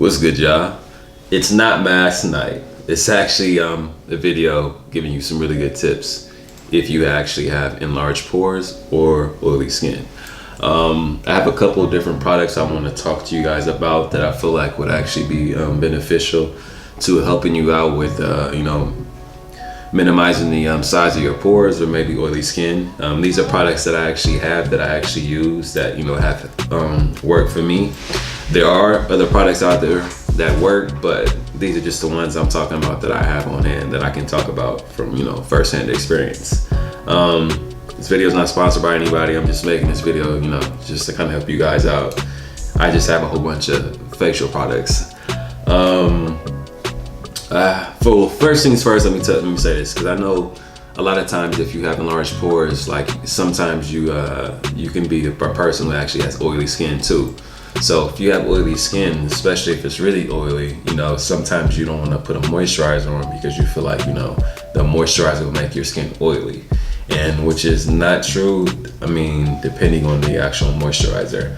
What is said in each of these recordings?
What's good, y'all? It's not mask night. It's actually a video giving you some really good tips if you actually have enlarged pores or oily skin. I have a couple of different products I want to talk to you guys about that I feel like would actually be beneficial to helping you out with minimizing the size of your pores or maybe oily skin. These are products that I actually have, that I actually use, that have worked for me. There are other products out there that work, but these are just the ones I'm talking about that I have on hand that I can talk about from first-hand experience. This video is not sponsored by anybody. I'm just making this video just to kind of help you guys out. I just have a whole bunch of facial products. For first things first, let me say this, because I know a lot of times if you have enlarged pores, like sometimes you can be a person who actually has oily skin too. So if you have oily skin, especially if it's really oily, sometimes you don't want to put a moisturizer on because you feel like the moisturizer will make your skin oily, and which is not true. I mean, depending on the actual moisturizer.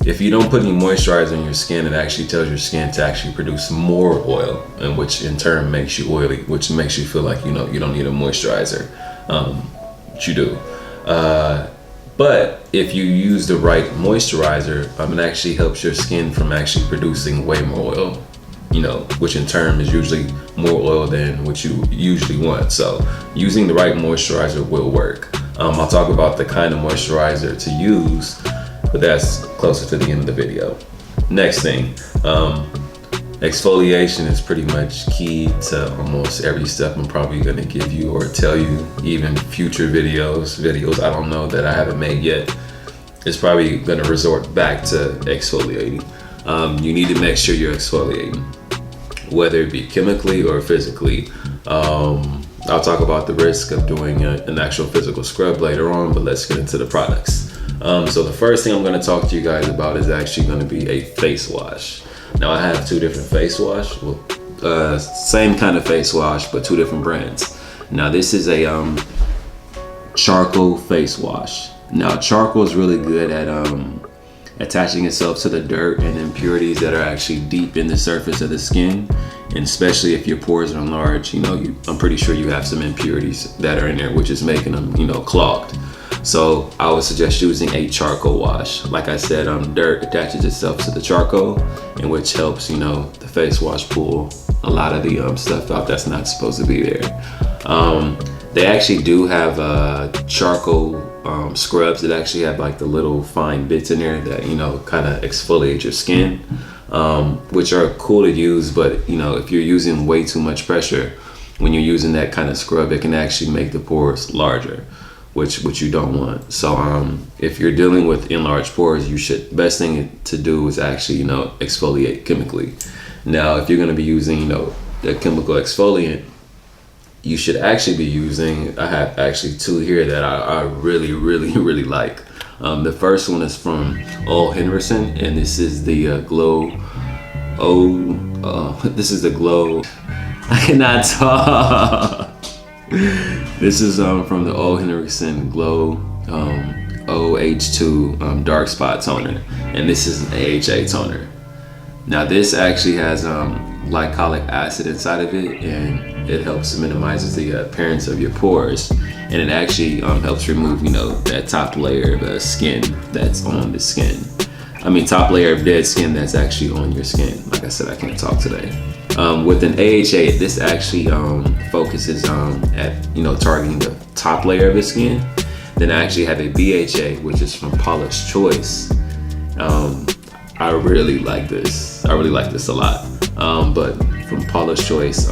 If you don't put any moisturizer in your skin, it actually tells your skin to actually produce more oil, and which in turn makes you oily, which makes you feel like you don't need a moisturizer, but you do. But if you use the right moisturizer, it actually helps your skin from actually producing way more oil, which in turn is usually more oil than what you usually want. So using the right moisturizer will work. I'll talk about the kind of moisturizer to use, but that's closer to the end of the video. Next thing, exfoliation is pretty much key to almost every step I'm probably gonna give you or tell you, even future videos I don't know that I haven't made yet. It's probably gonna resort back to exfoliating. You need to make sure you're exfoliating, whether it be chemically or physically. I'll talk about the risk of doing an actual physical scrub later on, but let's get into the products. So the first thing I'm gonna talk to you guys about is actually gonna be a face wash. Now I have two different face wash, same kind of face wash, but two different brands. Now this is a charcoal face wash. Now charcoal is really good at attaching itself to the dirt and impurities that are actually deep in the surface of the skin, and especially if your pores are enlarged, I'm pretty sure you have some impurities that are in there, which is making them, clogged. So I would suggest using a charcoal wash. Like I said, dirt attaches itself to the charcoal, and which helps, the face wash pull a lot of the stuff out that's not supposed to be there. They actually do have charcoal scrubs that actually have like the little fine bits in there that, kind of exfoliate your skin, which are cool to use. But, if you're using way too much pressure, when you're using that kind of scrub, it can actually make the pores larger, which you don't want. So if you're dealing with enlarged pores, best thing to do is actually exfoliate chemically. Now if you're going to be using the chemical exfoliant, you should actually be using, I have actually two here that I really like. The first one is from Ole Henriksen, and this is the Glow. This is the Glow. I cannot talk. This is from the Ole Henriksen Glow OH2 Dark Spot Toner, and this is an AHA toner. Now this actually has glycolic acid inside of it, and it helps minimizes the appearance of your pores, and it actually helps remove that top layer of skin that's on the skin. Top layer of dead skin that's actually on your skin. Like I said, I can't talk today. With an AHA, this actually focuses at targeting the top layer of the skin. Then I actually have a BHA, which is from Paula's Choice. I really like this. I really like this a lot. But from Paula's Choice,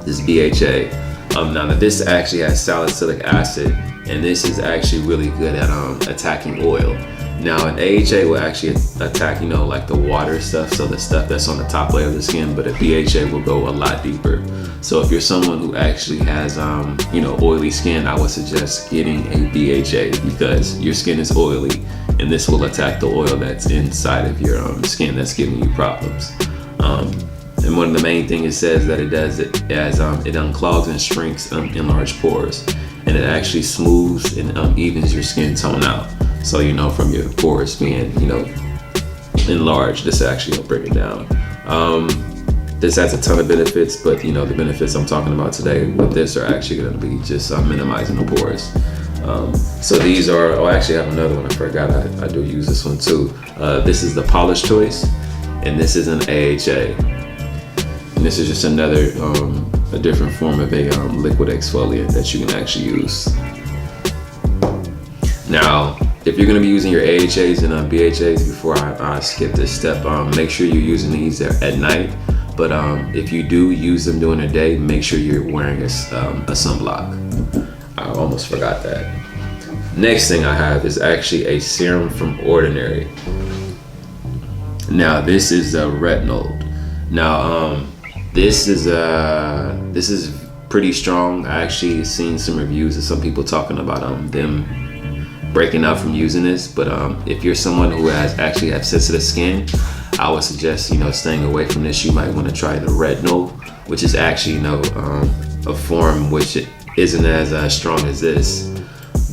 this BHA. Now this actually has salicylic acid, and this is actually really good at attacking oil. Now an AHA will actually attack, like the water stuff, so the stuff that's on the top layer of the skin, but a BHA will go a lot deeper. So if you're someone who actually has, oily skin, I would suggest getting a BHA, because your skin is oily, and this will attack the oil that's inside of your skin that's giving you problems. And one of the main things it says that it does it as it unclogs and shrinks enlarged pores, and it actually smooths and evens your skin tone out. So from your pores being enlarge. This actually will bring it down. This has a ton of benefits, but you know, the benefits I'm talking about today with this are actually going to be just minimizing the pores. So these are, oh, I actually have another one. I forgot I do use this one too. This is the Paulas choice, and this is an AHA. And this is just another, a different form of a liquid exfoliant that you can actually use. Now, if you're gonna be using your AHAs and BHAs, before I skip this step, make sure you're using these at night. But if you do use them during the day, make sure you're wearing a sunblock. I almost forgot that. Next thing I have is actually a serum from Ordinary. Now this is a Retnoid. Now this is pretty strong. I actually seen some reviews of some people talking about them breaking out from using this. But if you're someone who actually has sensitive skin, I would suggest, you know, staying away from this. You might want to try the Retnoid, which is actually, you know, a form which isn't as strong as this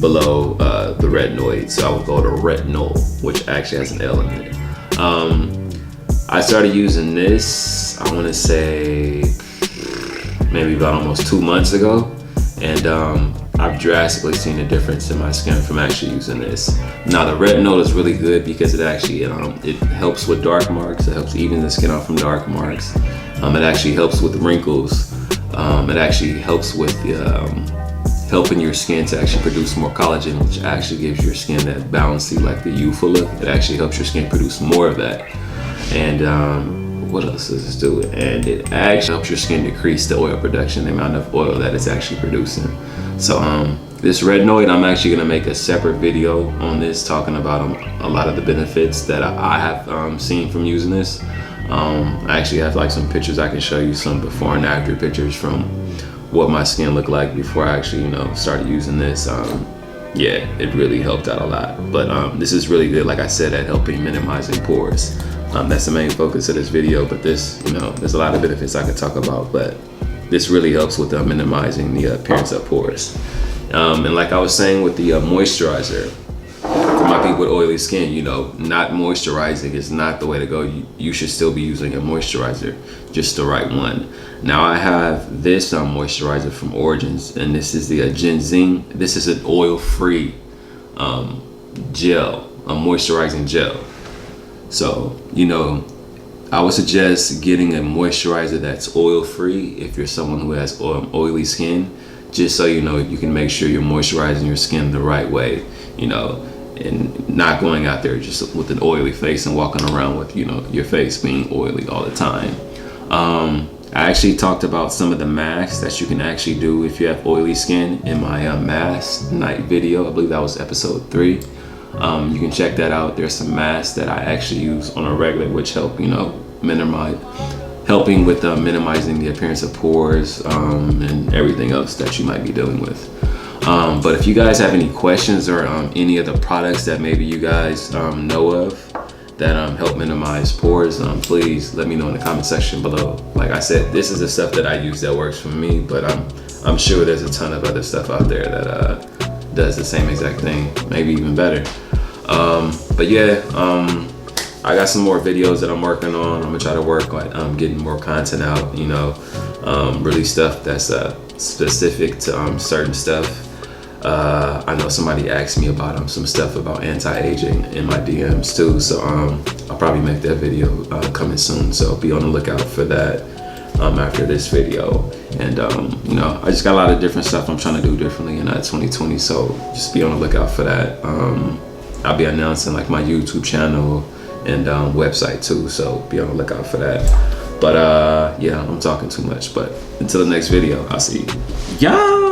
below the Retnoid. So I would go to Retnoid, which actually has an L in it. I started using this, I want to say maybe about almost 2 months ago, and I've drastically seen a difference in my skin from actually using this. Now the Retnoid is really good because it actually it helps with dark marks. It helps even the skin off from dark marks. It actually helps with wrinkles. It actually helps with helping your skin to actually produce more collagen, which actually gives your skin that bouncy, like the youthful look. It actually helps your skin produce more of that. And what else does this do? And it actually helps your skin decrease the oil production, the amount of oil that it's actually producing. So this Retnoid, I'm actually gonna make a separate video on this, talking about a lot of the benefits that I have seen from using this. I actually have like some pictures I can show you, some before and after pictures from what my skin looked like before I actually, you know, started using this. Yeah, it really helped out a lot. But this is really good, like I said, at helping minimizing pores. That's the main focus of this video, but this, you know, there's a lot of benefits I could talk about, but this really helps with minimizing the appearance of pores. And like I was saying with the moisturizer, for my people with oily skin, you know, not moisturizing is not the way to go. You should still be using a moisturizer, just the right one. Now I have this moisturizer from Orgins, and this is the Ginzing. This is an oil-free gel, a moisturizing gel. So, you know, I would suggest getting a moisturizer that's oil-free if you're someone who has oily skin, just so you know you can make sure you're moisturizing your skin the right way, you know, and not going out there just with an oily face and walking around with, you know, your face being oily all the time. I actually talked about some of the masks that you can actually do if you have oily skin in my mask night video. I believe that was episode 3. You can check that out. There's some masks that I actually use on a regular, which help, you know, helping with minimizing the appearance of pores and everything else that you might be dealing with. But if you guys have any questions or any of the products that maybe you guys know of that help minimize pores, please let me know in the comment section below. Like I said, this is the stuff that I use that works for me, but I'm sure there's a ton of other stuff out there that does the same exact thing, maybe even better. But yeah, I got some more videos that I'm working on. I'm gonna try to work on getting more content out, you know, really stuff that's specific to certain stuff. I know somebody asked me about some stuff about anti-aging in my DMs too, so I'll probably make that video coming soon, so be on the lookout for that after this video. And you know, I just got a lot of different stuff I'm trying to do differently in 2020, so just be on the lookout for that. I'll be announcing like my YouTube channel and website too, so be on the lookout for that. But yeah, I'm talking too much, but until the next video, I'll see you. Yeah.